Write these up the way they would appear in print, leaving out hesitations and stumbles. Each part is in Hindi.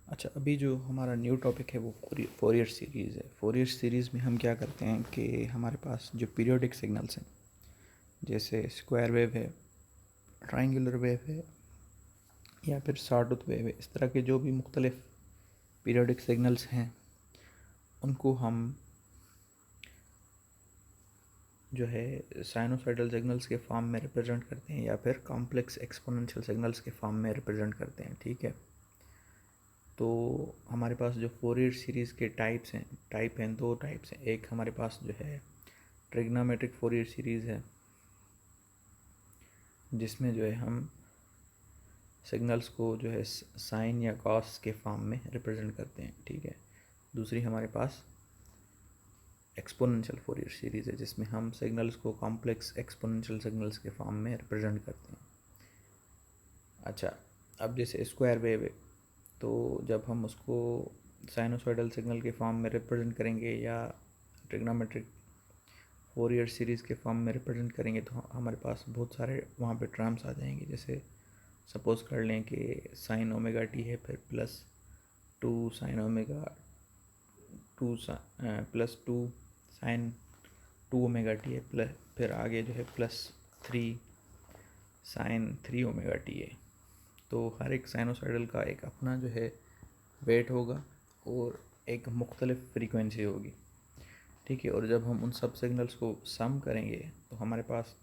अच्छा, अभी जो हमारा न्यू टॉपिक है वो फोरियर सीरीज़ है। फोरियर सीरीज़ में हम क्या करते हैं कि हमारे पास जो पीरियोडिक सिग्नल्स हैं, जैसे स्क्वायर वेव है, ट्रायंगुलर वेव है या फिर सॉटूथ वेव है, इस तरह के जो भी मुख्तलिफ पीरियोडिक सिग्नल्स हैं उनको हम जो है साइनोसॉइडल सिग्नल्स के फॉर्म में रिप्रेजेंट करते हैं या फिर कॉम्प्लेक्स एक्सपोनेंशियल सिग्नल्स के फॉर्म में रिप्रेजेंट करते हैं। ठीक है, तो हमारे पास जो फोरियर सीरीज़ के टाइप हैं, दो टाइप्स हैं। एक हमारे पास जो है ट्रिग्नोमेट्रिक फोरियर सीरीज़ है, जिसमें जो है हम सिग्नल्स को जो है साइन या कॉस के फॉर्म में रिप्रेजेंट करते हैं। ठीक है, दूसरी हमारे पास एक्सपोनेंशियल फोरियर सीरीज़ है, जिसमें हम सिग्नल्स को कॉम्प्लेक्स एक्सपोनेंशियल सिग्नल्स के फॉर्म में रिप्रेजेंट करते हैं। अच्छा, अब जैसे स्क्वायर वेव है, तो जब हम उसको साइनोसॉइडल सिग्नल के फॉर्म में रिप्रेजेंट करेंगे या ट्रिग्नोमेट्रिक फोरियर सीरीज़ के फॉर्म में रिप्रेजेंट करेंगे तो हमारे पास बहुत सारे वहाँ पे टर्म्स आ जाएंगे। जैसे सपोज़ कर लें कि साइन ओमेगा टी है, फिर plus two sine omega plus two sine two omega T है, प्लस फिर आगे जो है plus three sine three omega T है। तो हर एक साइनोसॉइडल का एक अपना जो है वेट होगा और एक मुख्तलिफ फ्रीक्वेंसी होगी। ठीक है, और जब हम उन सब सिग्नल्स को सम करेंगे तो हमारे पास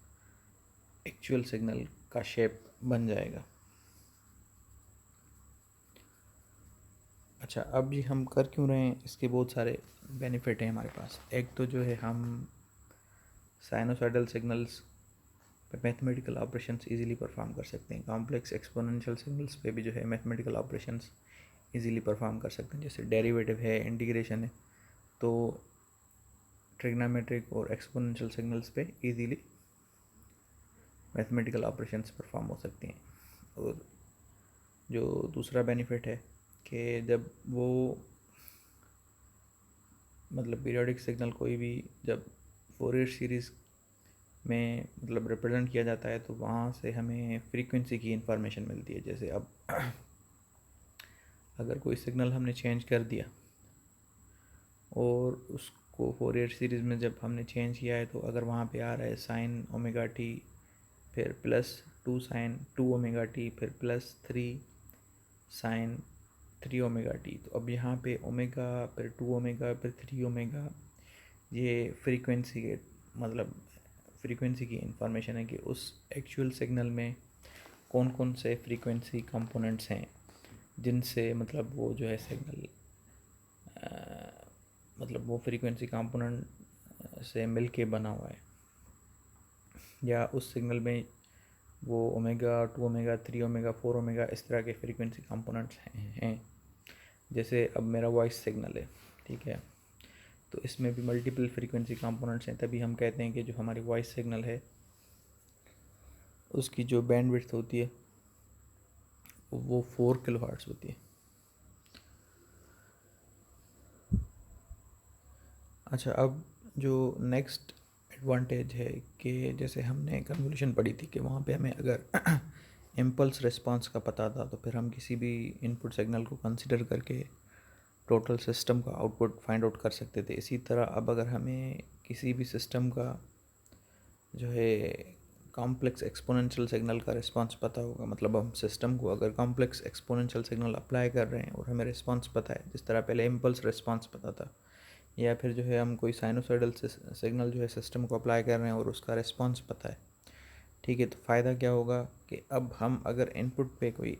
एक्चुअल सिग्नल का शेप बन जाएगा। अच्छा, अब जी हम कर क्यों रहे हैं, इसके बहुत सारे बेनिफिट हैं हमारे पास। एक तो जो है हम साइनोसॉइडल सिग्नल्स पे मैथमेटिकल ऑपरेशंस इजीली परफॉर्म कर सकते हैं। कॉम्प्लेक्स एक्सपोनेंशियल सिग्नल्स पे भी जो है मैथमेटिकल ऑपरेशंस इजीली परफॉर्म कर सकते हैं, जैसे डेरिवेटिव है, इंटीग्रेशन है। तो ट्रिग्नोमेट्रिक और एक्सपोनेंशियल सिग्नल्स पे इजीली मैथमेटिकल ऑपरेशंस परफॉर्म हो सकती हैं। और जो दूसरा बेनिफिट है कि जब वो मतलब पीरियोडिक सिग्नल कोई भी जब फोरियर सीरीज़ में मतलब रिप्रेजेंट किया जाता है तो वहाँ से हमें फ्रीक्वेंसी की इंफॉर्मेशन मिलती है। जैसे अब अगर कोई सिग्नल हमने चेंज कर दिया और उसको फोरियर सीरीज़ में जब हमने चेंज किया है, तो अगर वहाँ पे आ रहा है साइन ओमेगा टी, फिर plus two sine two omega t, फिर plus three sine three omega t, तो अब यहाँ पे ओमेगा, फिर टू ओमेगा, फिर थ्री ओमेगा, ये फ्रीक्वेंसी के मतलब फ्रीक्वेंसी की इंफॉर्मेशन है कि उस एक्चुअल सिग्नल में कौन कौन से फ्रीक्वेंसी कंपोनेंट्स हैं जिनसे मतलब वो जो है सिग्नल मतलब वो फ्रीक्वेंसी कंपोनेंट से मिल के बना हुआ है, या उस सिग्नल में वो omega, two omega, three omega, four omega इस तरह के फ्रीक्वेंसी कंपोनेंट्स हैं। जैसे अब मेरा वॉइस सिग्नल है, ठीक है, तो इसमें भी मल्टीपल फ्रीक्वेंसी कंपोनेंट्स हैं। तभी हम कहते हैं कि जो हमारी वॉइस सिग्नल है उसकी जो बैंडविड्थ होती है वो 4 किलोहर्ट्ज़ होती है। अच्छा, अब जो नेक्स्ट एडवांटेज है कि जैसे हमने कन्वोल्यूशन पढ़ी थी कि वहाँ पे हमें अगर इम्पल्स रिस्पांस का पता था तो फिर हम किसी भी इनपुट सिग्नल को कंसिडर करके टोटल सिस्टम का आउटपुट फाइंड आउट कर सकते थे। इसी तरह अब अगर हमें किसी भी सिस्टम का जो है कॉम्प्लेक्स एक्सपोनेंशियल सिग्नल का रिस्पांस पता होगा, मतलब हम सिस्टम को अगर कॉम्प्लेक्स एक्सपोनेंशियल सिग्नल अप्लाई कर रहे हैं और हमें रिस्पांस पता है, जिस तरह पहले इम्पल्स रिस्पांस पता था, या फिर जो है हम कोई साइनोसॉइडल सिग्नल जो है सिस्टम को अप्लाई कर रहे हैं और उसका रिस्पांस पता है। ठीक है, तो फ़ायदा क्या होगा कि अब हम अगर इनपुट पे कोई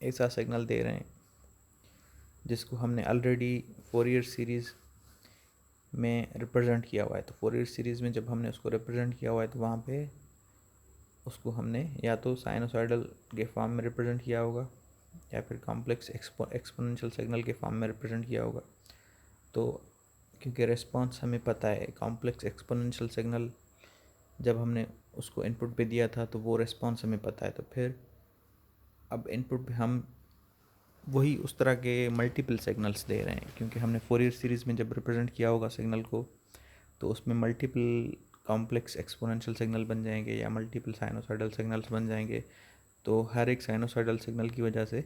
ऐसा सिग्नल दे रहे हैं जिसको हमने ऑलरेडी फोरियर सीरीज़ में रिप्रेजेंट किया हुआ है, तो फोरियर सीरीज़ में जब हमने उसको रिप्रेजेंट किया हुआ है तो वहाँ पे उसको हमने या तो साइनोसॉइडल के फॉर्म में रिप्रेजेंट किया होगा या फिर कॉम्प्लेक्स एक्सपोनेंशियल सिग्नल के फॉर्म में रिप्रेजेंट किया होगा। तो क्योंकि रिस्पांस हमें पता है, कॉम्प्लेक्स एक्सपोनेंशियल सिग्नल जब हमने उसको इनपुट पे दिया था तो वो रिस्पांस हमें पता है, तो फिर अब इनपुट पे हम वही उस तरह के मल्टीपल सिग्नल्स दे रहे हैं, क्योंकि हमने फोरियर सीरीज़ में जब रिप्रेजेंट किया होगा सिग्नल को तो उसमें मल्टीपल कॉम्प्लेक्स एक्सपोनेंशियल सिग्नल बन जाएंगे या मल्टीपल साइनोसॉइडल सिग्नल्स बन जाएंगे। तो हर एक साइनोसॉइडल सिग्नल की वजह से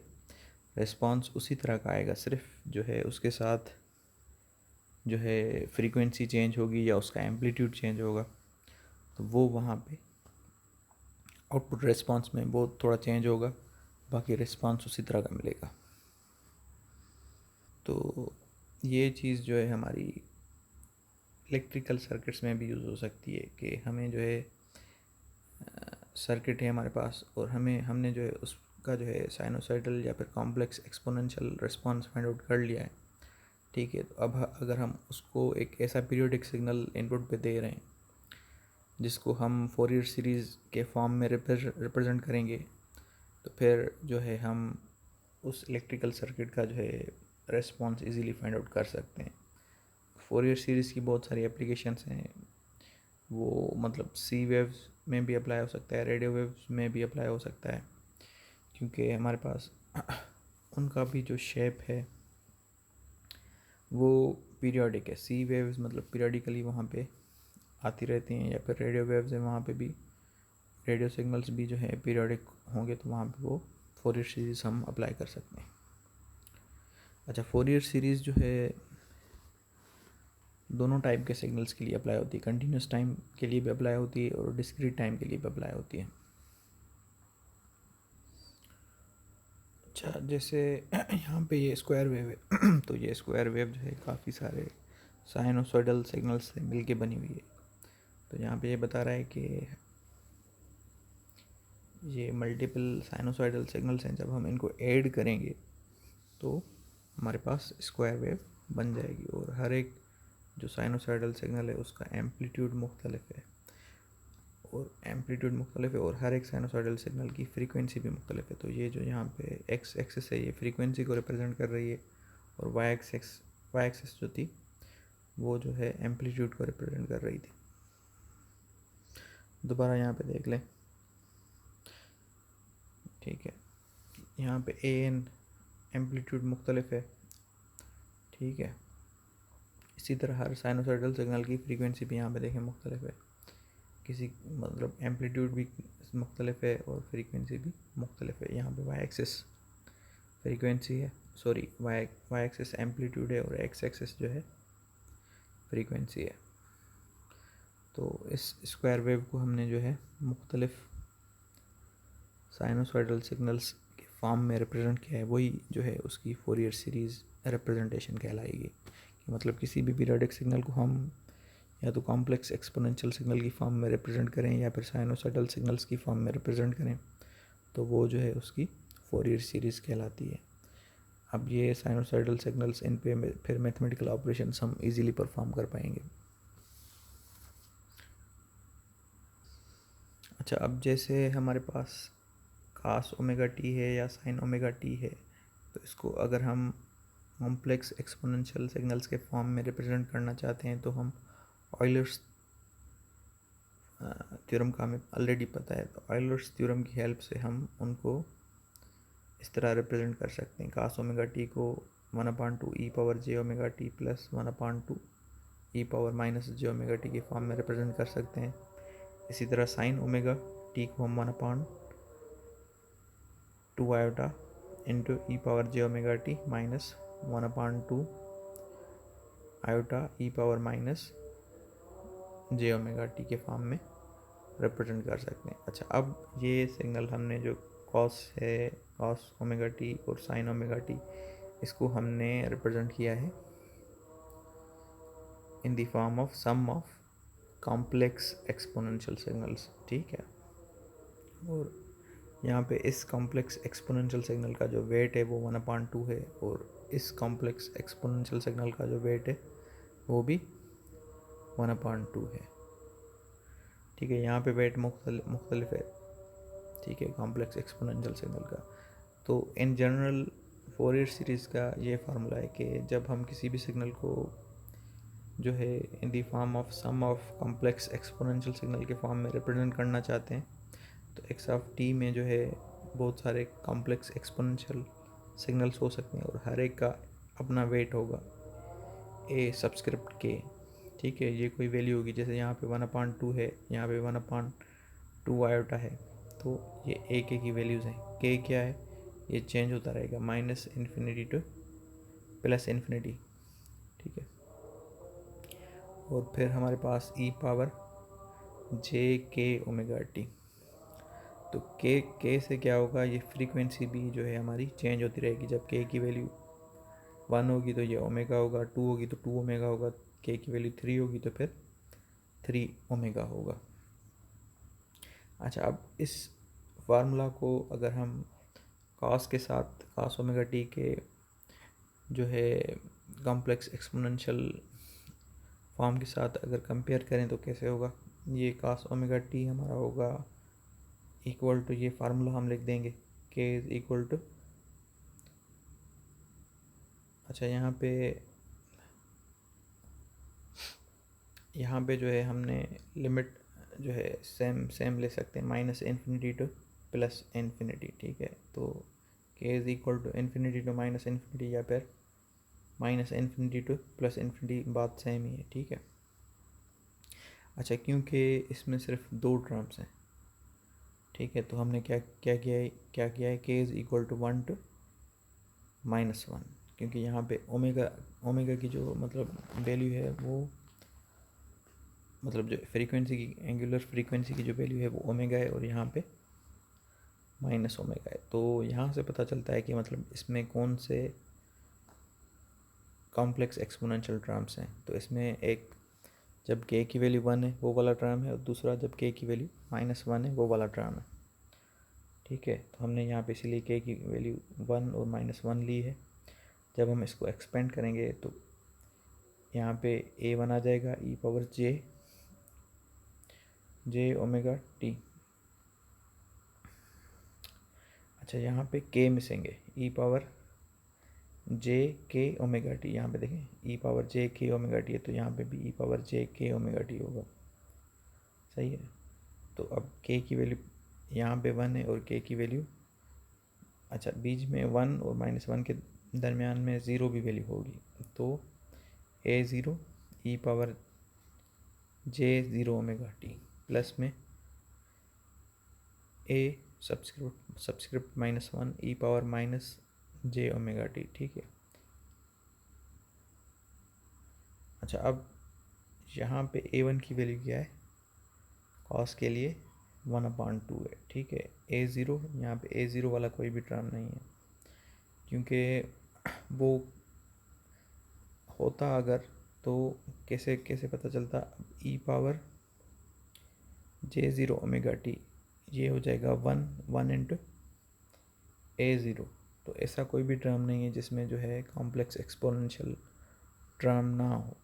रिस्पॉन्स उसी तरह का आएगा, सिर्फ जो है उसके साथ जो है फ्रीक्वेंसी चेंज होगी या उसका एम्पलीट्यूड चेंज होगा, तो वो वहाँ पे आउटपुट रिस्पॉन्स में वो थोड़ा चेंज होगा, बाकी रिस्पॉन्स उसी तरह का मिलेगा। तो ये चीज़ जो है हमारी इलेक्ट्रिकल सर्किट्स में भी यूज़ हो सकती है कि हमें जो है सर्किट है हमारे पास और हमने जो है उसका जो है साइनोसाइडल या फिर complex exponential response find out कर लिया है, ठीक है। तो अब अगर हम उसको एक ऐसा पीरियोडिक सिग्नल इनपुट पे दे रहे हैं जिसको हम फोरियर सीरीज़ के फॉर्म में रिप्रेजेंट करेंगे, तो फिर जो है हम उस इलेक्ट्रिकल सर्किट का जो है रेस्पॉन्स इजीली फाइंड आउट कर सकते हैं। फोरियर सीरीज़ की बहुत सारी एप्लीकेशंस हैं, वो मतलब सी वेव्स में भी अप्लाई हो सकता है, रेडियो वेव्स में भी अप्लाई हो सकता है, क्योंकि हमारे पास उनका भी जो शेप है वो पीरियोडिक है। सी वेव्स मतलब पीरियोडिकली वहाँ पे आती रहती हैं, या फिर रेडियो वेव्स है वहाँ पे भी रेडियो सिग्नल्स भी जो है पीरियोडिक होंगे, तो वहाँ पे वो फोरियर सीरीज़ हम अप्लाई कर सकते हैं। अच्छा, फोरियर सीरीज़ जो है दोनों टाइप के सिग्नल्स के लिए अप्लाई होती है, कंटिन्यूस टाइम के लिए भी अप्लाई होती है और डिस्क्रीट टाइम के लिए भी अप्लाई होती है। अच्छा, जैसे यहाँ पे ये स्क्वायर वेव है तो ये स्क्वायर वेव जो है काफ़ी सारे साइनोसॉइडल सिग्नल्स से मिलके बनी हुई है। तो यहाँ पे ये बता रहा है कि ये मल्टीपल साइनोसॉइडल सिग्नल्स हैं, जब हम इनको ऐड करेंगे तो हमारे पास स्क्वायर वेव बन जाएगी, और हर एक जो साइनोसॉइडल सिग्नल है उसका एम्पलीट्यूड मुख्तलिफ है, और हर एक साइनोसॉइडल सिग्नल की फ्रीक्वेंसी भी मुख्तलिफ है। तो ये जो यहाँ पे एक्स एक्सिस है ये फ्रीक्वेंसी को रिप्रेजेंट कर रही है, और वाई एक्सिस जो थी वो जो है एम्पलीट्यूड को रिप्रेजेंट कर रही थी। दोबारा यहाँ पे देख लें, ठीक है, यहाँ पे ए एन एम्पलीट्यूड मुख्तलिफ है, ठीक है। इसी तरह हर साइनोसॉइडल सिग्नल की फ्रीक्वेंसी भी यहाँ पे देखें मुख्तलिफ है, किसी मतलब एम्पलीट्यूड भी मुख्तलिफ है और फ्रीक्वेंसी भी मुख्तलिफ है। यहाँ पे वाई एक्सिस फ्रीक्वेंसी है, सॉरी वाई एक्सिस एम्पलीट्यूड है, और एक्स एक्सिस जो है फ्रीक्वेंसी है। तो इस स्क्वायर वेव को हमने जो है मुख्तलिफ साइनोसॉइडल सिग्नल्स के फॉर्म में रिप्रेजेंट किया है, वही जो है उसकी फोरियर सीरीज़ रिप्रेजेंटेशन कहलाएगी। कि मतलब किसी भी पीरियोडिक सिग्नल को हम या तो कॉम्प्लेक्स एक्सपोनेंशियल सिग्नल की फॉर्म में रिप्रेजेंट करें या फिर साइनोसॉइडल सिग्नल्स की फॉर्म में रिप्रेजेंट करें, तो वो जो है उसकी फोरियर सीरीज़ कहलाती है। अब ये साइनोसॉइडल सिग्नल्स, इन पे फिर मैथमेटिकल ऑपरेशंस हम इजीली परफॉर्म कर पाएंगे। अच्छा, अब जैसे हमारे पास कास ओमेगा टी है या साइन ओमेगा टी है, तो इसको अगर हम कॉम्प्लेक्स एक्सपोनेंशियल सिग्नल्स के फॉर्म में रिप्रेजेंट करना चाहते हैं, तो हम ऑयलर्स थ्योरम का हमें ऑलरेडी पता है, तो ऑयलर्स थ्योरम की हेल्प से हम उनको इस तरह रिप्रेजेंट कर सकते हैं। कास ओमेगा टी को 1/2 ई पावर जे ओमेगा टी प्लस 1/2 ई पावर माइनस जे ओमेगा टी के फॉर्म में रिप्रेजेंट कर सकते हैं। इसी तरह साइन ओमेगा टी को हम 1/2 आयोटा इंटू ई पावर जे ओमेगा टी माइनस 1/2 आयोटा ई पावर माइनस जे ओमेगा टी के फॉर्म में रिप्रेजेंट कर सकते हैं। अच्छा, अब ये सिग्नल हमने जो कॉस है, कॉस ओमेगा टी और साइन ओमेगा टी, इसको हमने रिप्रेजेंट किया है in the form of sum of complex exponential signals, ठीक है। और यहाँ पे इस कॉम्प्लेक्स एक्सपोनेंशियल सिग्नल का जो वेट है वो 1/2 है, और इस कॉम्प्लेक्स एक्सपोनेंशियल सिग्नल का जो वेट है वो भी 1/2 है, ठीक है। यहाँ पे वेट मुख्तलिफ है, ठीक है, कॉम्प्लेक्स एक्सपोनेंशियल सिग्नल का। तो इन जनरल फोरियर सीरीज़ का ये फार्मूला है कि जब हम किसी भी सिग्नल को जो है in the form of sum of complex exponential signal के फॉर्म में रिप्रेजेंट करना चाहते हैं, तो एक्स ऑफ टी में जो है बहुत सारे कॉम्प्लेक्स एक्सपोनेंशियल सिग्नल्स हो सकते हैं, और हर एक का अपना वेट होगा ए सब्सक्रिप्ट के, ठीक है। ये कोई वैल्यू होगी, जैसे यहाँ पे 1/2 है, यहाँ पे 1/2 आयोटा है, तो ये ए के की वैल्यूज़ हैं। के क्या है? ये चेंज होता रहेगा minus infinity to plus infinity, ठीक है। और फिर हमारे पास ई पावर जे के ओमेगा टी। तो के से क्या होगा, ये फ्रीक्वेंसी भी जो है हमारी चेंज होती रहेगी। जब के की वैल्यू 1 होगी तो ये ओमेगा होगा, 2 होगी तो 2 ओमेगा होगा, के की वैल्यू 3 होगी तो फिर 3 ओमेगा होगा। अच्छा, अब इस फार्मूला को अगर हम कॉस के साथ, कॉस ओमेगा टी के जो है कॉम्प्लेक्स एक्सपोनेंशियल फॉर्म के साथ अगर कंपेयर करें तो कैसे होगा। ये कॉस ओमेगा टी हमारा होगा इक्वल टू, ये फार्मूला हम लिख देंगे, के इज इक्वल टू, अच्छा यहाँ पे जो है हमने लिमिट जो है सेम ले सकते हैं, minus infinity to plus infinity, ठीक है। तो k is equal to infinity to minus infinity या फिर minus infinity to plus infinity, बात सेम ही है, ठीक है। अच्छा, क्योंकि इसमें सिर्फ 2 टर्म्स हैं, ठीक है, तो हमने क्या किया है, के इज इक्वल टू 1 टू -1, क्योंकि यहाँ पे ओमेगा की जो मतलब वैल्यू है वो, मतलब जो फ्रीक्वेंसी की, एंगुलर फ्रीक्वेंसी की जो वैल्यू है वो ओमेगा है और यहाँ पे माइनस ओमेगा है। तो यहाँ से पता चलता है कि मतलब इसमें कौन से कॉम्प्लेक्स एक्सपोनेंशियल टर्म्स हैं। तो इसमें एक जब के की वैल्यू 1 है वो वाला टर्म है, और दूसरा जब के की वैल्यू -1 है वो वाला टर्म है, ठीक है। तो हमने यहाँ पे इसीलिए के की वैल्यू 1 और -1 ली है। जब हम इसको एक्सपेंड करेंगे तो यहाँ पे a1 आ जाएगा ई पावर जे ओमेगा टी। अच्छा, यहाँ पे के मिसेंगे, ई पावर जे के ओमेगा टी, यहाँ पे देखें ई पावर जे के ओमेगा टी है, तो यहाँ पे भी ई पावर जे के ओमेगा टी होगा, सही है। तो अब के की वैल्यू यहाँ पे 1 है और के की वैल्यू, अच्छा बीच में 1 और -1 के दरमियान में 0 भी वैल्यू होगी, तो a0 e power J0 omega t plus में a subscript -1 e power -j omega t, ठीक है। अच्छा, अब यहाँ पे a1 की वैल्यू क्या है, कॉस के लिए 1/2 है, ठीक है। a0, यहाँ पे a0 वाला कोई भी टर्म नहीं है, क्योंकि वो होता अगर तो कैसे पता चलता, ई पावर J0 ओमेगा टी, ये हो जाएगा 1 इंटू a0। तो ऐसा कोई भी टर्म नहीं है जिसमें जो है कॉम्प्लेक्स एक्सपोनेंशियल टर्म ना हो,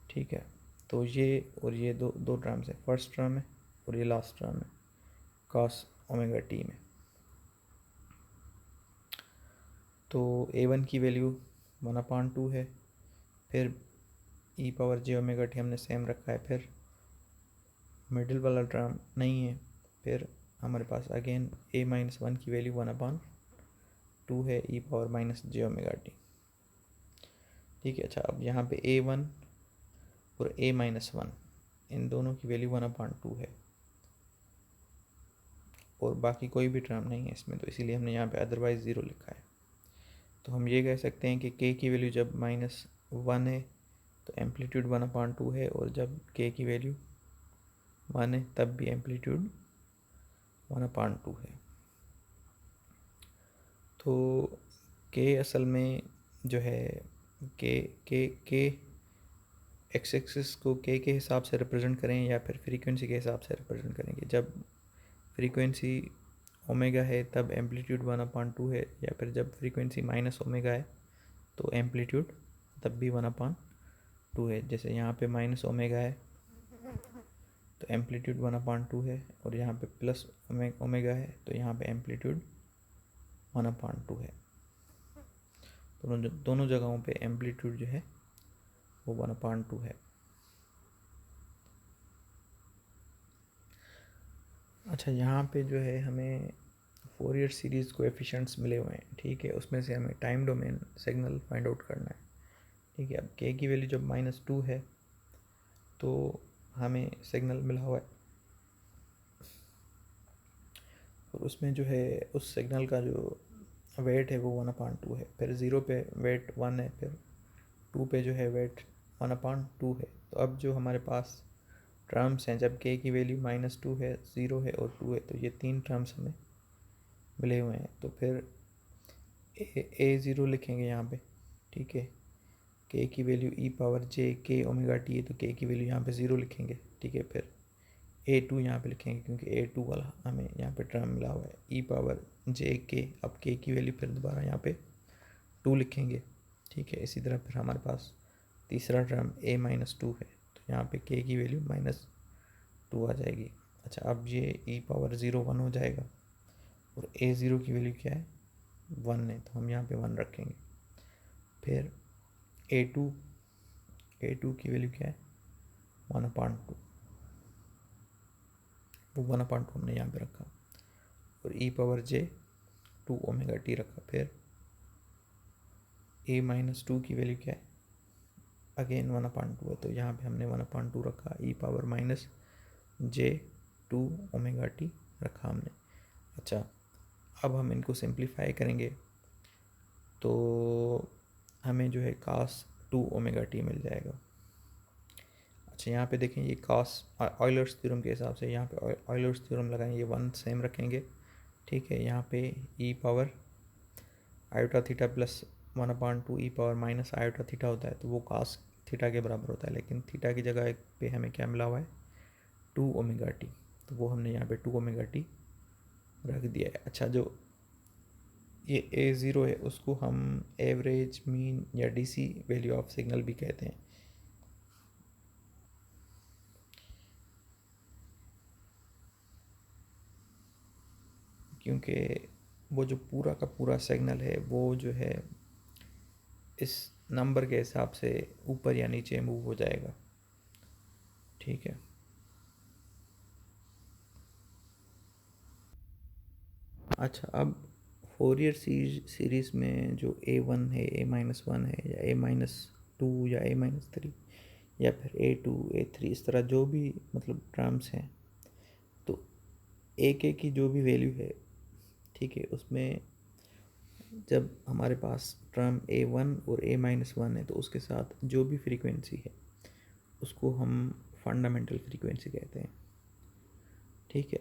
ठीक है। तो ये और ये दो टर्म्स हैं, फर्स्ट टर्म है और ये लास्ट टर्म है कॉस ओमेगा टी में। तो a1 की वैल्यू 1/2 है, फिर ई पावर जे ओमेगा टी हमने सेम रखा है, फिर मिडिल वाला टर्म नहीं है, फिर हमारे पास अगेन a-1 की वैल्यू 1/2 है ई पावर -j ओमेगा टी, ठीक है। अच्छा, अब यहाँ पे a1 और a-1 इन दोनों की वैल्यू 1/2 है और बाकी कोई भी टर्म नहीं है इसमें, तो इसीलिए हमने यहाँ पे अदरवाइज 0 लिखा है। तो हम ये कह सकते हैं कि k की वैल्यू जब -1 है तो एम्पलीट्यूड 1/2 है, और जब k की वैल्यू 1 है तब भी एम्पलीट्यूड 1/2 है। तो k असल में जो है के एक्स एक्सिस को k के हिसाब से रिप्रेजेंट करें या फिर फ्रीक्वेंसी के हिसाब से रिप्रेजेंट करेंगे। जब फ्रीक्वेंसी ओमेगा है तब एम्पलीट्यूड 1/2 है, या फिर जब फ्रीक्वेंसी माइनस ओमेगा है तो एम्पलीट्यूड तब भी 1/2 है। जैसे यहाँ पे माइनस ओमेगा है तो एम्पलीट्यूड 1/2 है, और यहाँ पे प्लस ओमेगा है तो यहाँ पे एम्पलीट्यूड 1/2 है। दोनों जगहों पे एम्पलीट्यूड जो है वो 1/2 है। अच्छा, यहाँ पे जो है हमें फोरियर सीरीज़ कोएफिशिएंट्स मिले हुए हैं, ठीक है। उसमें से हमें time domain signal find out करना है, ठीक है। अब के की वैल्यू जब -2 है तो हमें सिग्नल मिला हुआ है और उसमें जो है उस सिग्नल का जो वेट है वो 1/2 है, फिर 0 पे वेट 1 है, फिर 2 पे जो है वेट 1/2 है। तो अब जो हमारे पास टर्म्स हैं, जब k की वैल्यू -2 है, 0 है और 2 है, तो ये 3 टर्म्स हमें मिले हुए हैं। तो फिर a0 लिखेंगे यहाँ पे, ठीक है। k की वैल्यू e⁻j k⍵t है, तो k की वैल्यू यहाँ पे 0 लिखेंगे, ठीक है। फिर a2 यहाँ पे लिखेंगे क्योंकि a2 वाला हमें यहाँ पे टर्म मिला हुआ है e⁻j k। अब k की वैल्यू फिर दोबारा यहाँ पे 2 लिखेंगे, ठीक है। इसी तरह फिर हमारे पास तीसरा टर्म a-2 है, तो यहाँ पे k की वैल्यू -2 आ जाएगी। अच्छा, अब ये e⁻0 1 हो जाएगा और a0 की वैल्यू क्या है, 1 है, तो हम यहाँ पे 1 रखेंगे। फिर a2 की वैल्यू क्या है, 1/2, वो 1/2 हमने यहाँ पे रखा और e⁻j2⍵t रखा। फिर a-2 की वैल्यू क्या है, अगेन 1/2 है, तो यहाँ पे हमने 1/2 रखा, e⁻j2⍵t रखा हमने। अच्छा, अब हम इनको सिंप्लीफाई करेंगे तो हमें जो है cos2⍵t मिल जाएगा। अच्छा, यहाँ पे देखें, ये ऑयलर्स थ्योरम के हिसाब से यहाँ पे ऑयलर्स थ्योरम लगाएंगे, ये 1 सेम रखेंगे, ठीक है। यहाँ पे e⁻iθ प्लस 1/2 e⁻−iθ होता है, तो वो cos थीटा के बराबर होता है, लेकिन थीटा की जगह पे हमें क्या मिला हुआ है, 2⍵t, तो वो हमने यहाँ पे 2⍵t रख दिया है। अच्छा, जो ये a0 है उसको हम एवरेज, मीन या DC वैल्यू ऑफ सिग्नल भी कहते हैं, क्योंकि वो जो पूरा का पूरा सिग्नल है वो जो है इस नंबर के हिसाब से ऊपर या नीचे मूव हो जाएगा, ठीक है। अच्छा, अब फोरियर सीरीज़ में जो a1 है, a-1 है, या a-2 या a-3 या फिर a2 a3, इस तरह जो भी मतलब टर्म्स हैं, तो a की जो भी वैल्यू है, ठीक है, उसमें जब हमारे पास टर्म a1 और a-1 है तो उसके साथ जो भी फ्रीक्वेंसी है उसको हम फंडामेंटल फ्रीक्वेंसी कहते हैं, ठीक है।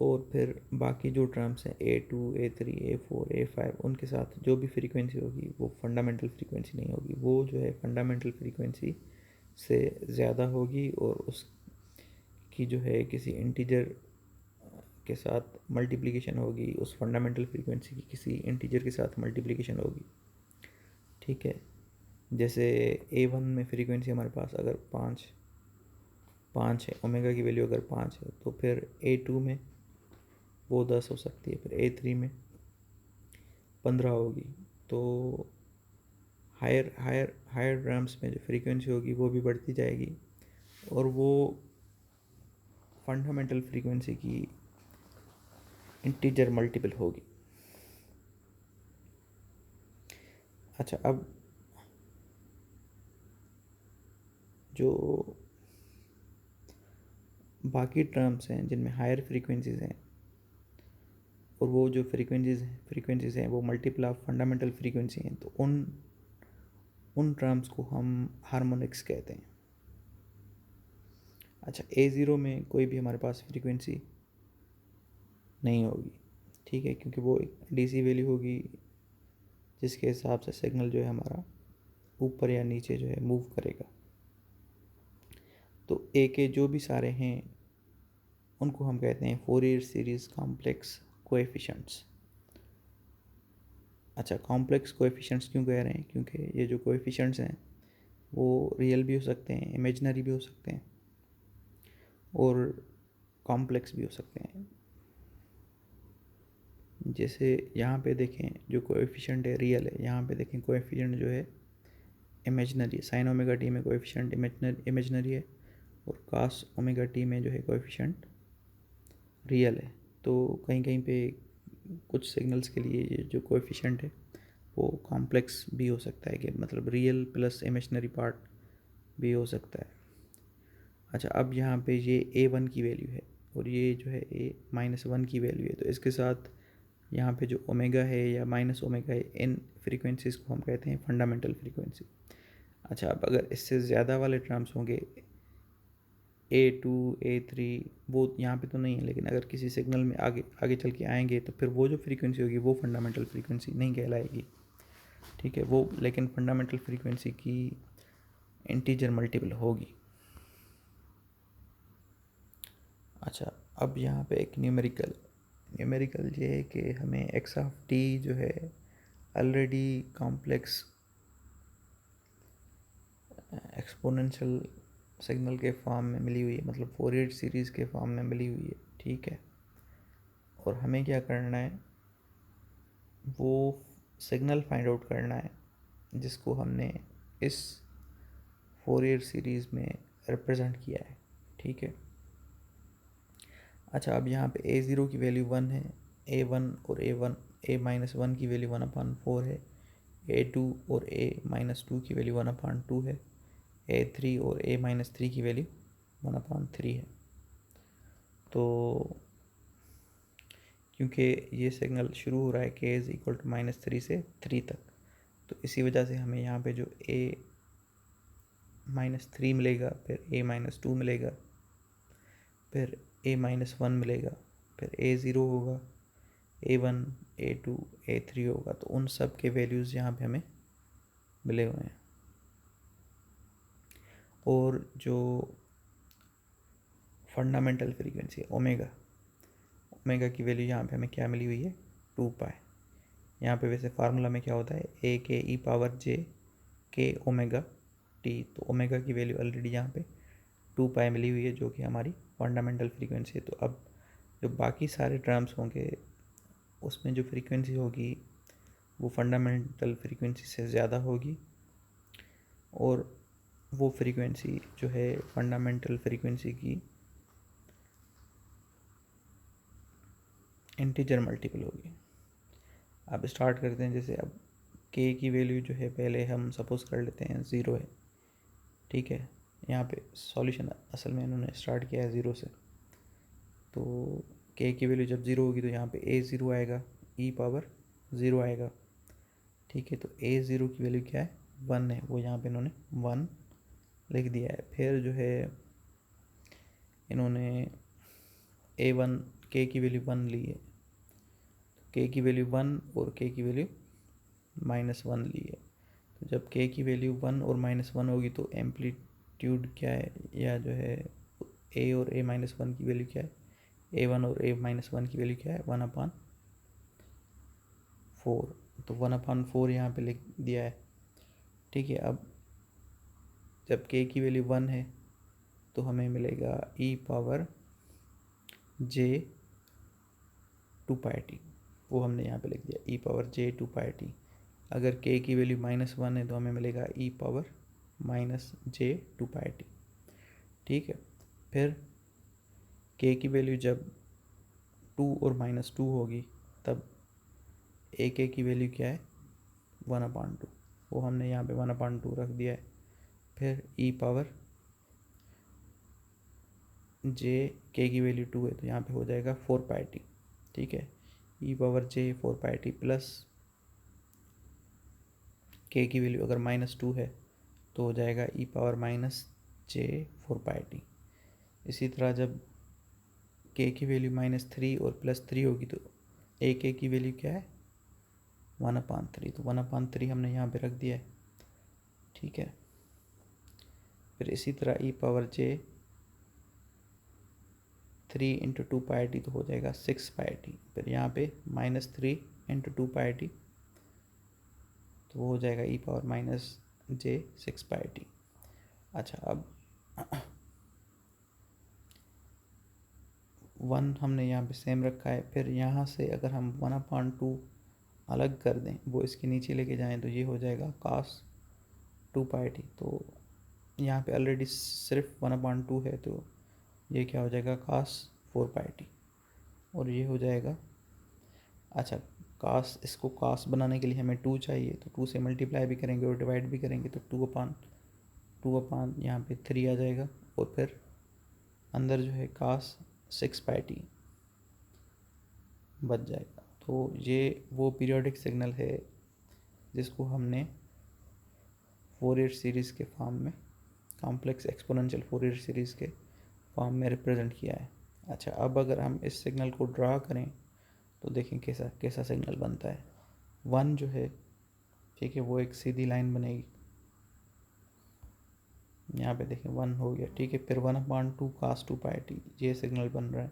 और फिर बाकी जो टर्म्स हैं a2 a3 a4 a5, उनके साथ जो भी फ्रीक्वेंसी होगी वो फंडामेंटल फ्रीक्वेंसी नहीं होगी, वो जो है फंडामेंटल फ्रीक्वेंसी से ज़्यादा होगी और उसकी जो है किसी इंटीजर के साथ मल्टीप्लिकेशन होगी, उस फंडामेंटल फ्रीक्वेंसी की किसी इंटीजर के साथ मल्टीप्लिकेशन होगी, ठीक है। जैसे a1 में फ्रीक्वेंसी हमारे पास अगर 5 है, ओमेगा की वैल्यू अगर 5 है, तो फिर a2 में वो 10 हो सकती है, फिर a3 में 15 होगी। तो हायर ड्रम्स में जो फ्रीक्वेंसी होगी वो भी बढ़ती जाएगी और वो फंडामेंटल फ्रीक्वेंसी की इंटीजर मल्टीपल होगी। अच्छा, अब जो बाकी टर्म्स हैं जिनमें हायर फ्रीक्वेंसीज़ हैं और वो जो फ्रीक्वेंसीज़ हैं वो मल्टीपल ऑफ फंडामेंटल फ्रीक्वेंसी हैं, तो उन टर्म्स को हम हार्मोनिक्स कहते हैं। अच्छा, a0 में कोई भी हमारे पास फ्रीक्वेंसी नहीं होगी, ठीक है, क्योंकि वो एक DC वैल्यू होगी जिसके हिसाब से सिग्नल जो है हमारा ऊपर या नीचे जो है मूव करेगा। तो a के जो भी सारे हैं उनको हम कहते हैं फोरियर सीरीज़ कॉम्प्लेक्स कोएफिशिएंट्स। अच्छा, कॉम्प्लेक्स कोएफिशिएंट्स क्यों कह रहे हैं, क्योंकि ये जो कोएफिशिएंट्स हैं वो रियल भी हो सकते हैं, इमेजिनरी भी हो सकते हैं और कॉम्प्लेक्स भी हो सकते हैं। जैसे यहाँ पे देखें जो कोएफिशिएंट है रियल है, यहाँ पे देखें कोएफिशिएंट जो है इमेजिनरी है, साइन ओमेगा टी में कोएफिशिएंट इमेजिनरी है और कास ओमेगा टी में जो है कोएफिशिएंट रियल है। तो कहीं कहीं पे कुछ सिग्नल्स के लिए ये जो कोएफिशिएंट है वो कॉम्प्लेक्स भी हो सकता है, कि मतलब रियल प्लस इमेजिनरी पार्ट भी हो सकता है। अच्छा, अब यहाँ पे ये a1 की वैल्यू है, और ये जो है ए -1 की वैल्यू है। तो इसके साथ यहाँ पे जो ओमेगा है या माइनस ओमेगा है, इन फ्रीक्वेंसीज़ को हम कहते हैं फंडामेंटल फ्रीक्वेंसी। अच्छा, अब अगर इससे ज़्यादा वाले टर्म्स होंगे A2 A3, वो यहाँ पे तो नहीं है, लेकिन अगर किसी सिग्नल में आगे आगे चल के आएंगे तो फिर वो जो फ्रीक्वेंसी होगी वो फंडामेंटल फ्रीक्वेंसी नहीं कहलाएगी, ठीक है। वो लेकिन फंडामेंटल फ्रीक्वेंसी की इंटीजर मल्टीपल होगी। अच्छा, अब यहाँ पे एक न्यूमेरिकल ये है कि हमें एक्स ऑफ टी जो है ऑलरेडी कॉम्प्लेक्स एक्सपोनेंशियल सिग्नल के फॉर्म में मिली हुई है, मतलब फोरियर सीरीज़ के फॉर्म में मिली हुई है, ठीक है। और हमें क्या करना है, वो सिग्नल फाइंड आउट करना है जिसको हमने इस फोरियर सीरीज़ में रिप्रेजेंट किया है, ठीक है। अच्छा, अब यहाँ पे A0 की वैल्यू 1 है, A1 और A-1 की वैल्यू 1/4 है, A2 और A-2 की वैल्यू 1/2 है, A3 और A-3 की वैल्यू 1/3 है। तो क्योंकि ये सिग्नल शुरू हो रहा है k इज़ इक्वल टू -3 से 3 तक, तो इसी वजह से हमें यहाँ पे जो A-3 मिलेगा, फिर A-2 मिलेगा, फिर A-1 मिलेगा, फिर A0 होगा, A1 A2 A3 होगा। तो उन सब के वैल्यूज़ यहाँ पे हमें मिले हुए हैं। और जो फंडामेंटल फ्रीक्वेंसी है ओमेगा की वैल्यू यहाँ पे हमें क्या मिली हुई है, 2π। यहाँ पे वैसे फार्मूला में क्या होता है, AKE⁻j k ω t। तो ओमेगा की वैल्यू ऑलरेडी यहाँ पे 2π मिली हुई है, जो कि हमारी फंडामेंटल फ्रीक्वेंसी है। तो अब जो बाकी सारे टर्म्स होंगे उसमें जो फ्रीक्वेंसी होगी वो फंडामेंटल फ्रीक्वेंसी से ज़्यादा होगी, और वो फ्रीक्वेंसी जो है फंडामेंटल फ्रीक्वेंसी की इंटीजर मल्टीपल होगी। अब स्टार्ट करते हैं। जैसे अब k की वैल्यू जो है पहले हम सपोज कर लेते हैं 0 है, ठीक है। यहाँ पे सॉल्यूशन असल में इन्होंने स्टार्ट किया है 0 से, तो k की वैल्यू जब 0 होगी तो यहाँ पे A0 आएगा, e⁻0 आएगा, ठीक है। तो A0 की वैल्यू क्या है, 1 है, वो यहाँ पे इन्होंने 1 लिख दिया है। फिर जो है इन्होंने A1 k की वैल्यू 1 ली है, k की वैल्यू 1 और k की वैल्यू -1 ली है। तो जब k की वैल्यू 1 और -1 होगी तो एम्पलीट्यूड क्या है, या जो है a और a-1 की वैल्यू क्या है, A1 और A-1 की वैल्यू क्या है, 1/4। तो 1/4 यहाँ पे लिख दिया है, ठीक है। अब जब k की वैल्यू 1 है तो हमें मिलेगा e⁻j2πt, वो हमने यहाँ पे लिख दिया e⁻j2πt। अगर k की वैल्यू -1 है तो हमें मिलेगा e⁻j2πt, ठीक है। फिर k की वैल्यू जब 2 और -2 होगी तब ak की वैल्यू क्या है, 1/2, वो हमने यहाँ पे 1/2 रख दिया है। फिर e⁻j k की वैल्यू 2 है तो यहाँ पे हो जाएगा 4πt, ठीक है। e⁻j4πt प्लस k की वैल्यू अगर -2 है तो हो जाएगा e⁻j4πt। इसी तरह जब k की वैल्यू -3 और +3 होगी तो ak की वैल्यू क्या है, 1/3, तो 1/3 हमने यहाँ पे रख दिया है, ठीक है। फिर इसी तरह e⁻j3 × 2πt तो हो जाएगा 6πt। फिर यहाँ पे -3 × 2πt तो वो हो जाएगा e⁻j6πt। अच्छा, अब 1 हमने यहाँ पे सेम रखा है। फिर यहाँ से अगर हम 1/2 अलग कर दें, वो इसके नीचे लेके जाएं, तो ये हो जाएगा cos 2πt। तो यहाँ पे ऑलरेडी सिर्फ 1/2 है, तो ये क्या हो जाएगा, cos 4πt, और ये हो जाएगा। अच्छा, cos, इसको cos बनाने के लिए हमें 2 चाहिए, तो 2 से मल्टीप्लाई भी करेंगे और डिवाइड भी करेंगे, तो 2 अपान यहाँ पे 3 आ जाएगा, और फिर अंदर जो है cos 6πt बच जाएगा। तो ये वो पीरियोडिक सिग्नल है जिसको हमने फोरियर सीरीज़ के फॉर्म में, कॉम्प्लेक्स एक्सपोनेंशियल फोरियर सीरीज़ के फॉर्म में रिप्रेजेंट किया है। अच्छा, अब अगर हम इस सिग्नल को ड्रा करें तो देखें कैसा कैसा सिग्नल बनता है। 1 जो है, ठीक है, वो एक सीधी लाइन बनेगी, यहाँ पे देखें 1 हो गया, ठीक है। फिर 1/2 cos 2πt ये सिग्नल बन रहा है।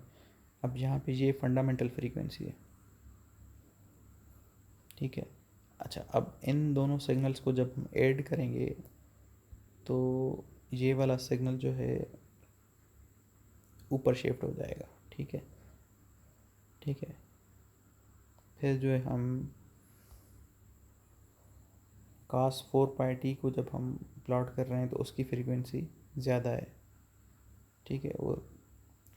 अब यहाँ पे ये फंडामेंटल फ्रीक्वेंसी है, ठीक है। अच्छा, अब इन दोनों सिग्नल्स को जब हम ऐड करेंगे तो ये वाला सिग्नल जो है ऊपर शिफ्ट हो जाएगा, ठीक है, ठीक है। फिर जो है हम cos 4πt को जब हम प्लॉट कर रहे हैं तो उसकी फ्रीक्वेंसी ज़्यादा है, ठीक है। और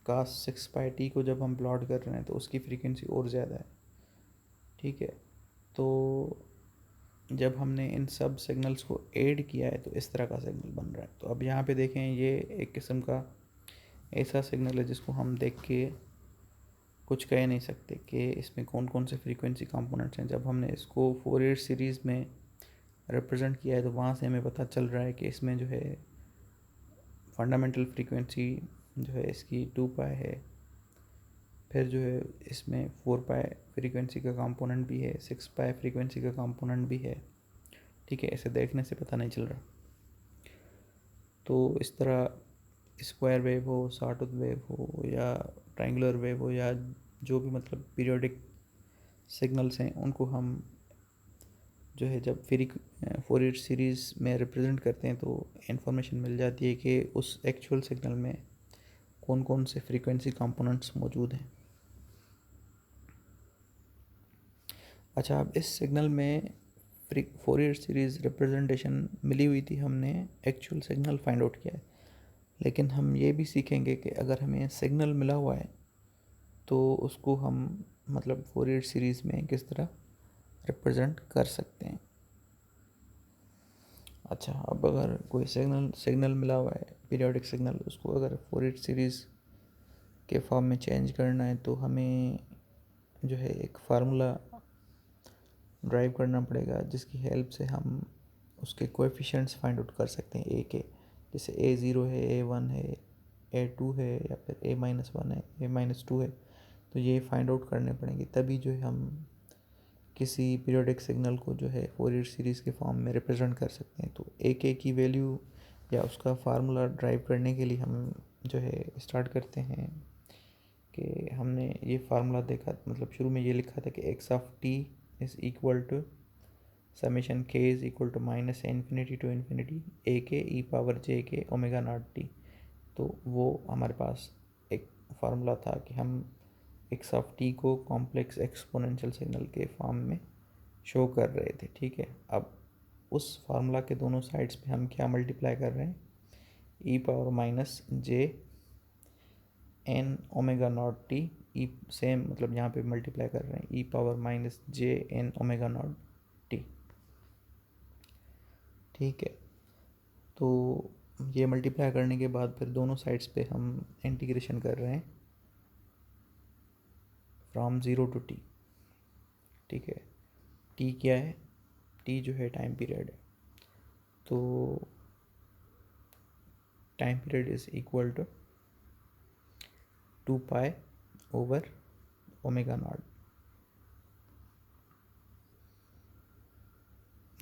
cos 6πt को जब हम प्लॉट कर रहे हैं तो उसकी फ्रीक्वेंसी और ज़्यादा है, ठीक है। तो जब हमने इन सब सिग्नल्स को ऐड किया है तो इस तरह का सिग्नल बन रहा है। तो अब यहाँ पे देखें, ये एक किस्म का ऐसा सिग्नल है जिसको हम देख के कुछ कह नहीं सकते कि इसमें कौन कौन से फ्रीक्वेंसी कंपोनेंट्स हैं। जब हमने इसको फोरियर सीरीज़ में रिप्रेजेंट किया है तो वहाँ से हमें पता चल रहा है कि इसमें जो है फंडामेंटल फ्रीक्वेंसी जो है इसकी 2π है, फिर जो है इसमें 4π फ्रीक्वेंसी का कंपोनेंट भी है, 6π फ्रीक्वेंसी का कंपोनेंट भी है, ठीक है। ऐसे देखने से पता नहीं चल रहा। तो इस तरह स्क्वायर वेव हो, सॉटूथ वेव हो, या ट्रायंगुलर वेव हो, या जो भी मतलब पीरियोडिक सिग्नल्स हैं, उनको हम जो है जब फोरियर सीरीज़ में रिप्रेजेंट करते हैं तो इन्फॉर्मेशन मिल जाती है कि उस एक्चुअल सिग्नल में कौन कौन से फ्रीक्वेंसी कंपोनेंट्स मौजूद हैं। अच्छा, अब इस सिग्नल में फोरियर सीरीज़ रिप्रेजेंटेशन मिली हुई थी, हमने एक्चुअल सिग्नल फाइंड आउट किया है। लेकिन हम ये भी सीखेंगे कि अगर हमें सिग्नल मिला हुआ है तो उसको हम मतलब फोरियर सीरीज़ में किस तरह रिप्रेजेंट कर सकते हैं। अच्छा, अब अगर कोई सिग्नल मिला हुआ है, पीरियोडिक सिग्नल, उसको अगर फोरियर सीरीज़ के फॉर्म में चेंज करना है तो हमें जो है एक फार्मूला ड्राइव करना पड़ेगा जिसकी हेल्प से हम उसके कोएफिशिएंट्स फाइंड आउट कर सकते हैं ए के। जैसे A0 है, A1 है, A2 है, या फिर A-1 है, A-2 है। तो ये फाइंड आउट करने पड़ेंगे, तभी जो है हम किसी पीरियोडिक सिग्नल को जो है फोरियर सीरीज़ के फॉर्म में रिप्रेजेंट कर सकते हैं। तो ए के की वैल्यू या उसका फार्मूला ड्राइव करने के लिए हम जो है स्टार्ट करते हैं कि हमने ये फार्मूला देखा, मतलब शुरू में ये लिखा था कि x of t is equal to summation k is equal to minus infinity to infinity a k e power जे के ओमेगा नॉट टी। तो वो हमारे पास एक फार्मूला था कि हम x ऑफ t को कॉम्प्लेक्स एक्सपोनेंशियल सिग्नल के फॉर्म में शो कर रहे थे, ठीक है। अब उस फार्मूला के दोनों साइड्स पे हम क्या मल्टीप्लाई कर रहे हैं, e power minus j n omega naught t, ई सेम मतलब यहाँ पे मल्टीप्लाई कर रहे हैं e power minus j n omega naught t, ठीक है। तो ये मल्टीप्लाई करने के बाद फिर दोनों साइड्स पे हम इंटीग्रेशन कर रहे हैं फ्रॉम 0 टू टी, ठीक है। टी क्या है, टी जो है टाइम पीरियड है। तो time period is equal to 2π over omega naught.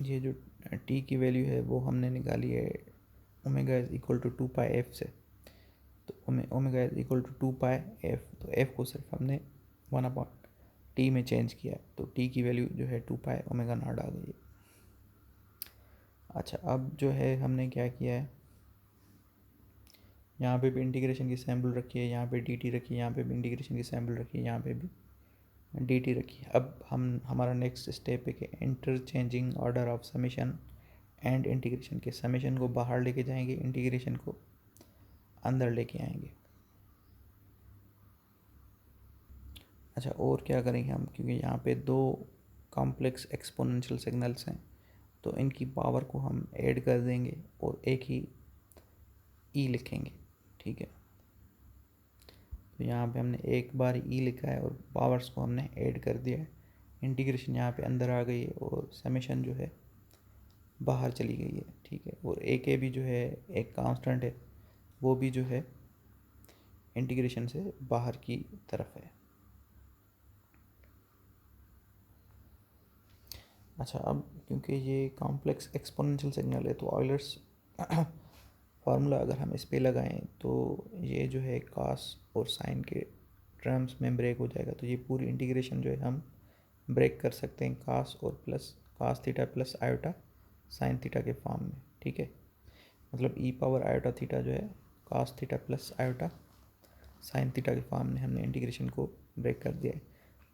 ये जो टी की वैल्यू है वो हमने निकाली है omega is equal to 2π f से। तो omega is equal to 2π f, तो एफ को सिर्फ हमने 1/t में चेंज किया, तो टी की वैल्यू जो है 2π ओमेगा नॉट आ गई है। अच्छा, अब जो है हमने क्या किया है, यहाँ पे भी इंटीग्रेशन की सैम्पल रखी है, यहाँ पे डी रखी है, यहाँ पे भी इंटीग्रेशन की सैम्पल रखी है, यहाँ पे भी डी रखी है। अब हमारा नेक्स्ट स्टेप है कि interchanging order of summation and integration के समेशन को बाहर लेके जाएंगे, इंटीग्रेशन को अंदर लेके आएंगे। अच्छा, और क्या करेंगे हम, क्योंकि यहाँ पे दो कॉम्प्लेक्स एक्सपोनेंशियल सिग्नल्स हैं तो इनकी पावर को हम ऐड कर देंगे और एक ही ई लिखेंगे, ठीक है। तो यहाँ पे हमने एक बार ई लिखा है और पावर्स को हमने ऐड कर दिया है। इंटीग्रेशन यहाँ पे अंदर आ गई है और समेशन जो है बाहर चली गई है, ठीक है। और ए के भी जो है एक कांस्टेंट है, वो भी जो है इंटीग्रेशन से बाहर की तरफ है। अच्छा, अब क्योंकि ये कॉम्प्लेक्स एक्सपोनेंशियल सिग्नल है तो ऑयलर्स फार्मूला अगर हम इस पे लगाएं तो ये जो है कास और साइन के टर्म्स में ब्रेक हो जाएगा। तो ये पूरी इंटीग्रेशन जो है हम ब्रेक कर सकते हैं कास और plus cos theta plus iota sine theta के फॉर्म में, ठीक है। मतलब ई पावर आयोटा थीटा जो है cos theta plus iota sine theta के फॉर्म में हमने इंटीग्रेशन को ब्रेक कर दिया है।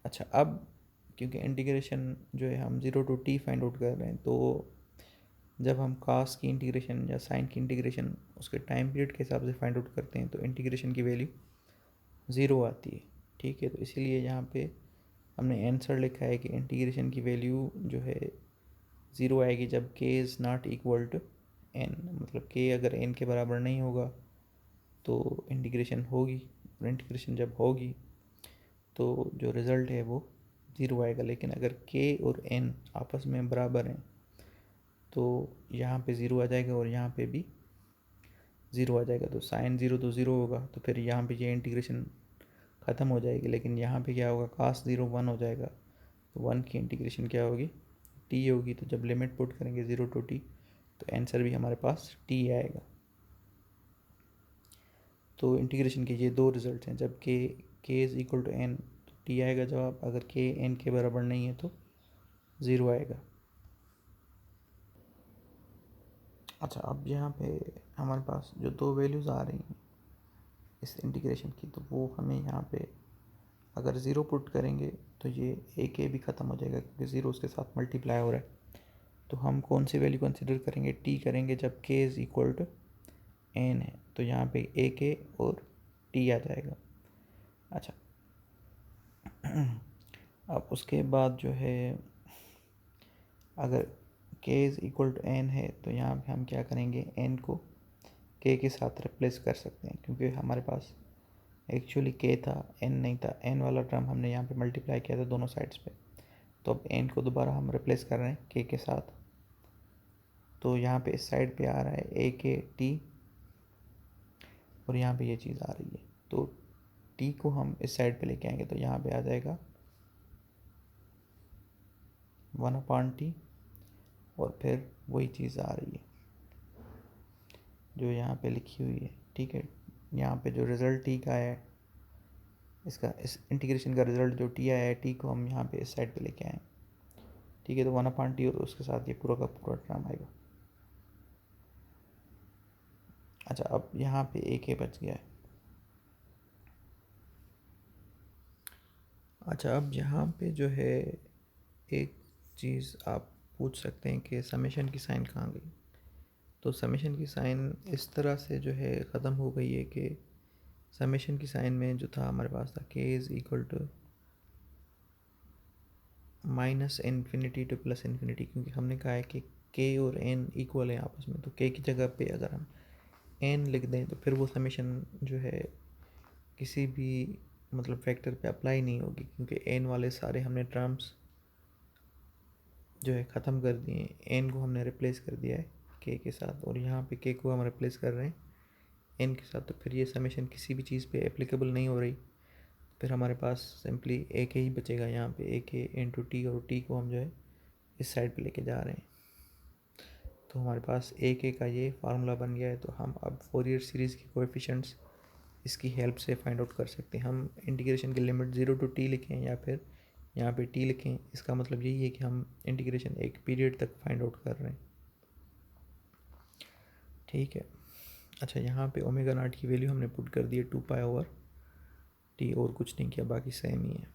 अच्छा, अब क्योंकि इंटीग्रेशन जो है हम 0 to t फाइंड आउट कर रहे हैं, तो जब हम कास की इंटीग्रेशन या साइन की इंटीग्रेशन उसके टाइम पीरियड के हिसाब से फाइंड आउट करते हैं तो इंटीग्रेशन की वैल्यू 0 आती है, ठीक है। तो इसीलिए यहाँ पे हमने आंसर लिखा है कि इंटीग्रेशन की वैल्यू जो है 0 आएगी जब k is not equal to n। मतलब k अगर n के बराबर नहीं होगा तो इंटीग्रेशन होगी, और इंटीग्रेशन जब होगी तो जो रिज़ल्ट है वो 0 आएगा। लेकिन अगर k और n आपस में बराबर हैं तो यहाँ पे 0 आ जाएगा और यहाँ पे भी 0 आ जाएगा। तो साइन 0 तो 0 होगा, तो फिर यहाँ पे ये इंटीग्रेशन ख़त्म हो जाएगी। लेकिन यहाँ पे क्या होगा, कास 0 1 हो जाएगा, तो 1 की इंटीग्रेशन क्या होगी, t होगी। तो जब लिमिट पुट करेंगे 0 to t तो आंसर भी हमारे पास t आएगा। तो इंटीग्रेशन के ये दो रिजल्ट हैं, जब k is equal to n तो t आएगा जवाब, अगर k n के बराबर नहीं है तो 0 आएगा। अच्छा, अब यहाँ पे हमारे पास जो दो वैल्यूज़ आ रही हैं इस इंटीग्रेशन की, तो वो हमें यहाँ पे अगर 0 पुट करेंगे तो ये ए के भी ख़त्म हो जाएगा क्योंकि 0 उसके साथ मल्टीप्लाई हो रहा है। तो हम कौन सी वैल्यू कंसिडर करेंगे, t करेंगे जब k is equal to n है। तो यहाँ पे ए के और t आ जाएगा। अच्छा, अब उसके बाद जो है अगर k is equal to n है तो यहाँ पे हम क्या करेंगे, n को k के साथ रिप्लेस कर सकते हैं क्योंकि हमारे पास एक्चुअली k था, n नहीं था। n वाला टर्म हमने यहाँ पे मल्टीप्लाई किया था दोनों साइड्स पे, तो अब n को दोबारा हम रिप्लेस कर रहे हैं k के साथ। तो यहाँ पे इस साइड पे आ रहा है a के t और यहाँ पे ये चीज़ आ रही है। तो t को हम इस साइड पे लेके आएंगे तो यहाँ पे आ जाएगा 1/t और फिर वही चीज़ आ रही है जो यहाँ पे लिखी हुई है, ठीक है। यहाँ पे जो रिज़ल्ट t का है, इसका इस इंटीग्रेशन का रिज़ल्ट जो t आया है, t को हम यहाँ पे इस साइड पे लेके आए, ठीक है। तो 1/t और उसके साथ ये पूरा का पूरा टर्म आएगा। अच्छा, अब यहाँ पे एक के बच गया है। अच्छा, अब यहाँ पे जो है एक चीज़ आप पूछ सकते हैं कि समेशन की साइन कहाँ गई। तो समेशन की साइन इस तरह से जो है ख़त्म हो गई है कि समेशन की साइन में जो था हमारे पास था k is equal to minus infinity to plus infinity, क्योंकि हमने कहा है कि k और n इक्वल है आपस में। तो k की जगह पे अगर हम n लिख दें तो फिर वो समेशन जो है किसी भी मतलब फैक्टर पे अप्लाई नहीं होगी, क्योंकि n वाले सारे हमने टर्म्स जो है ख़त्म कर दिए। n को हमने रिप्लेस कर दिया है k के साथ और यहाँ पे k को हम रिप्लेस कर रहे हैं n के साथ। तो फिर ये समेशन किसी भी चीज़ पे एप्लीकेबल नहीं हो रही। फिर हमारे पास सिंपली ए के ही बचेगा यहाँ पे, ए के इंटू टी, और टी को हम जो है इस साइड पे लेके जा रहे हैं। तो हमारे पास ए के का ये फार्मूला बन गया है। तो हम अब फोरियर सीरीज़ के कोएफिशिएंट्स इसकी हेल्प से फाइंड आउट कर सकते हैं। हम इंटीग्रेशन की लिमिट 0 to t लिखें या फिर यहाँ पे t लिखें, इसका मतलब यही है कि हम इंटीग्रेशन एक पीरियड तक फाइंड आउट कर रहे हैं, ठीक है। अच्छा, यहाँ पे ओमेगा नॉट की वैल्यू हमने पुट कर दी है 2π/t, और कुछ नहीं किया, बाकी सेम ही है।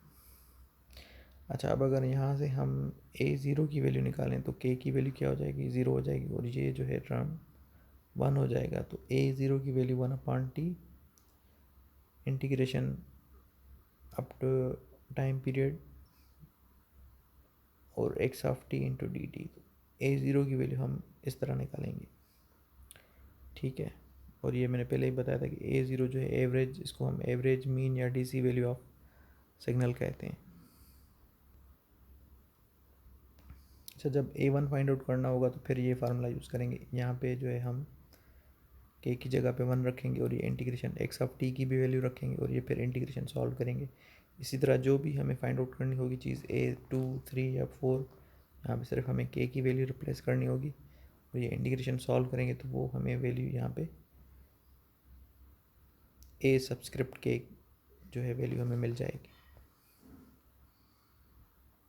अच्छा, अब अगर यहाँ से हम a0 की वैल्यू निकालें तो k की वैल्यू क्या हो जाएगी, 0 हो जाएगी, और ये जो है टर्म 1 हो जाएगा। तो a0 की value 1/t integration up to time period और x of t into dt। तो a0 की वैल्यू हम इस तरह निकालेंगे, ठीक है। और ये मैंने पहले ही बताया था कि A0 जो है एवरेज, इसको हम एवरेज मीन या DC वैल्यू ऑफ सिग्नल कहते हैं। अच्छा, जब A1 फाइंड आउट करना होगा तो फिर ये फार्मूला यूज़ करेंगे। यहाँ पे जो है हम k की जगह पे 1 रखेंगे और ये इंटीग्रेशन x ऑफ t की भी वैल्यू रखेंगे और ये फिर इंटीग्रेशन सॉल्व करेंगे। इसी तरह जो भी हमें फाइंड आउट करनी होगी चीज़ A2, 3 या 4, यहाँ पे सिर्फ हमें k की वैल्यू रिप्लेस करनी होगी और ये इंटीग्रेशन सॉल्व करेंगे तो वो हमें वैल्यू यहाँ पे a सब्सक्रिप्ट k जो है वैल्यू हमें मिल जाएगी।